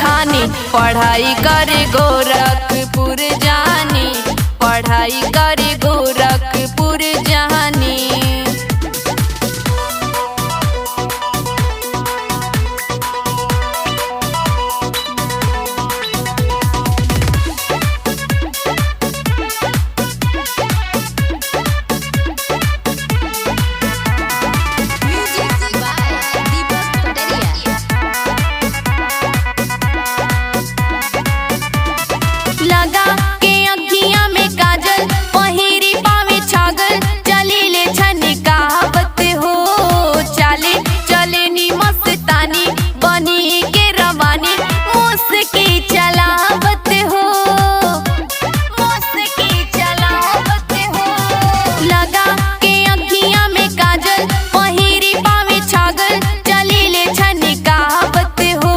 कहानी पढ़ाई करे गोरखपुर जानी, पढ़ाई करे गोरखपुर जानी। लगा के अखियां में काजल, पहिरी पावे छागल, चली ले छनी कहावत हो। चले चले नी मस्तानी, बनी के रवानी, मुस्की चलावत हो, मुस्की चलावत हो। लगा के अखियां में काजल, पहिरी पावे छागल, चली ले छनी कहावत हो।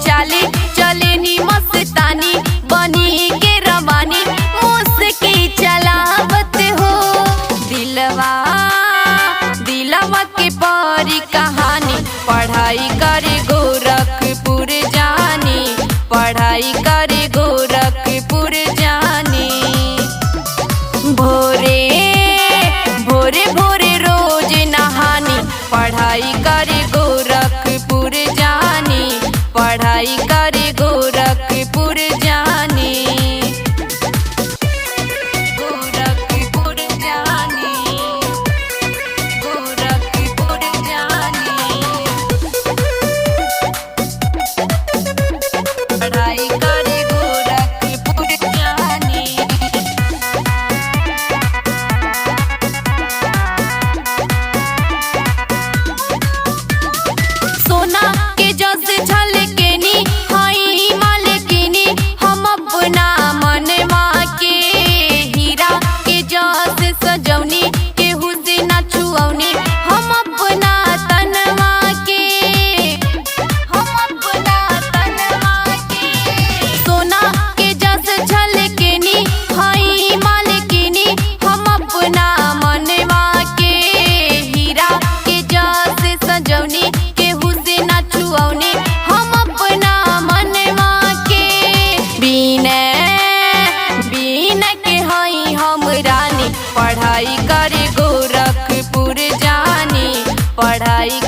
चले चले नी मस्तानी, बनी के रवानी, मुस्की चलावत हो। दिलवा दिलवा के परी कहानी पढ़ाई करे गोरखपुर जानी, पढ़ाई करे गोरखपुर जानी। भोरे भोरे भोरे रोज नहानी, पढ़ाई करे गोरखपुर जानी, पढ़ाई करे गोरखपुर जानी, गोरखपुर जानी, गोरखपुर जानी। पढ़ाई करे गोरखपुर जानी। सोना के जस झलकेनी, हई मालकिनी हम अपना मनवा के। हीरा के जस सजौनी, केहू से ना छुअौनी हम अपना तनवा के, हम अपना तनवा के। सोना के जस झलकेनी, हई मालकिनी हम अपना मनवा के। हीरा के जस सजौनी, केहू से ना छुअौनी हम अपना मनवा के। बीना बीना के हई हम रानी, पढ़ाई करे गोरखपुर जानी, पढ़ाई